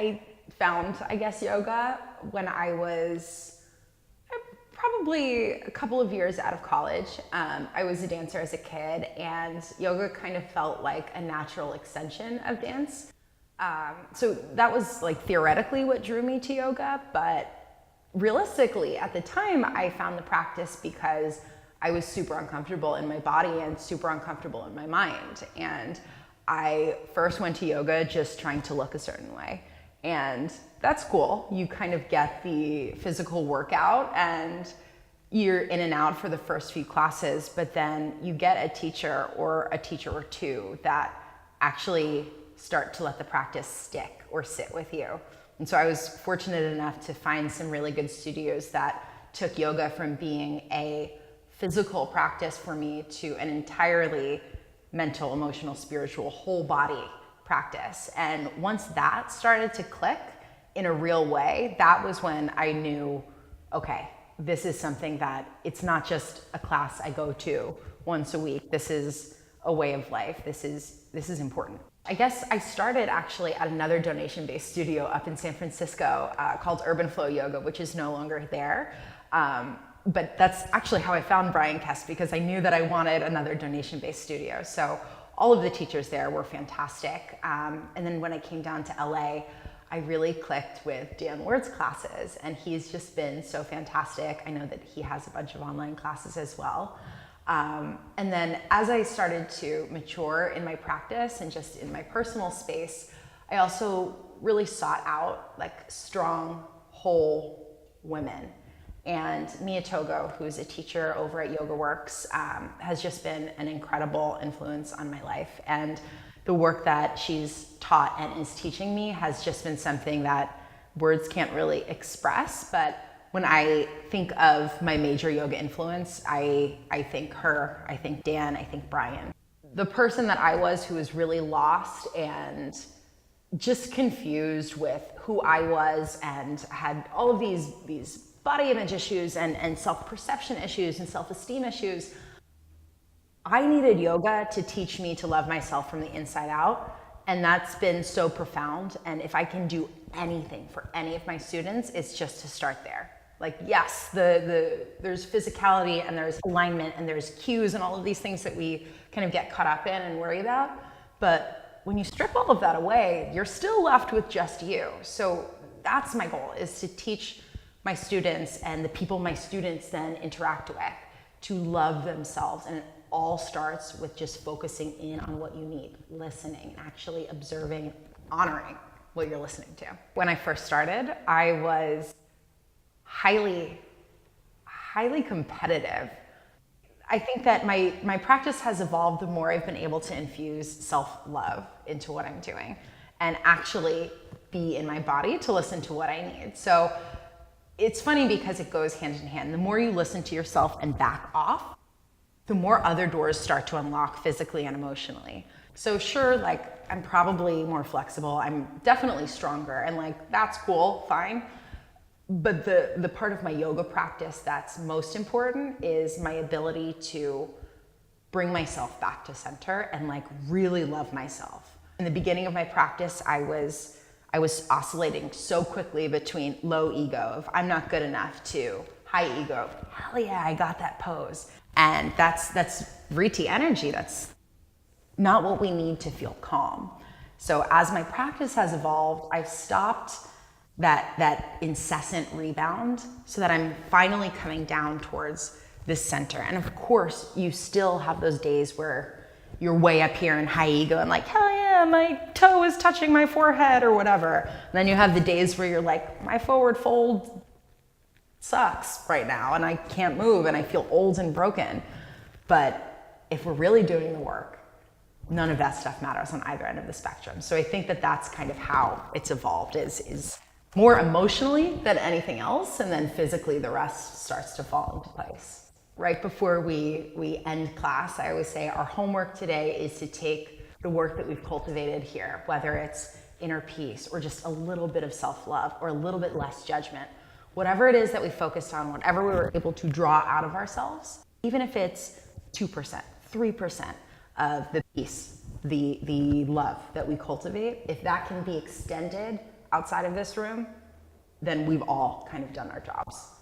I found, I guess, yoga when I was probably a couple of years out of college. I was a dancer as a kid, and yoga kind of felt like a natural extension of dance. So that was like theoretically what drew me to yoga, but realistically at the time I found the practice because I was super uncomfortable in my body and super uncomfortable in my mind. And I first went to yoga just trying to look a certain way. And that's cool. You kind of get the physical workout and you're in and out for the first few classes, but then you get a teacher or two that actually start to let the practice stick or sit with you. And so I was fortunate enough to find some really good studios that took yoga from being a physical practice for me to an entirely mental, emotional, spiritual, whole body practice. And once that started to click in a real way, that was when I knew, okay, this is something that it's not just a class I go to once a week. This is a way of life. This is important. I guess I started actually at another donation-based studio up in San Francisco called Urban Flow Yoga, which is no longer there. But that's actually how I found Brian Kest, because I knew that I wanted another donation-based studio. So all of the teachers there were fantastic. And then when I came down to LA, I really clicked with Dan Ward's classes, and he's just been so fantastic. I know that he has a bunch of online classes as well. And then as I started to mature in my practice and just in my personal space, I also really sought out like strong, whole women. And Mia Togo, who's a teacher over at Yoga Works, has just been an incredible influence on my life. And the work that she's taught and is teaching me has just been something that words can't really express. But when I think of my major yoga influence, I think her, I think Dan, I think Brian. The person that I was who was really lost and just confused with who I was and had all of these body image issues and self-perception issues and self-esteem issues. I needed yoga to teach me to love myself from the inside out. And that's been so profound. And if I can do anything for any of my students, it's just to start there. Like, yes, there's physicality and there's alignment and there's cues and all of these things that we kind of get caught up in and worry about. But when you strip all of that away, you're still left with just you. So that's my goal, is to teach my students and the people my students then interact with to love themselves. And it all starts with just focusing in on what you need, listening, actually observing, honoring what you're listening to. When I first started, I was highly competitive. I think that my practice has evolved the more I've been able to infuse self-love into what I'm doing and actually be in my body to listen to what I need. So it's funny because it goes hand in hand. The more you listen to yourself and back off, the more other doors start to unlock physically and emotionally. So sure, like I'm probably more flexible, I'm definitely stronger, and like that's cool, fine. But the part of my yoga practice that's most important is my ability to bring myself back to center and like really love myself. In the beginning of my practice, I was oscillating so quickly between low ego of I'm not good enough to high ego, hell yeah, I got that pose. And that's Vriti energy. That's not what we need to feel calm. So as my practice has evolved, I've stopped that incessant rebound so that I'm finally coming down towards this center. And of course, you still have those days where you're way up here in high ego and like, hell yeah, my toe is touching my forehead or whatever. And then you have the days where you're like, my forward fold sucks right now and I can't move and I feel old and broken. But if we're really doing the work, none of that stuff matters on either end of the spectrum. So I think that that's kind of how it's evolved, is more emotionally than anything else, and then physically the rest starts to fall into place. Right before we end class, I always say our homework today is to take the work that we've cultivated here, whether it's inner peace or just a little bit of self-love or a little bit less judgment, whatever it is that we focused on, whatever we were able to draw out of ourselves, even if it's 2%, 3% of the peace, the love that we cultivate, if that can be extended outside of this room, then we've all kind of done our jobs.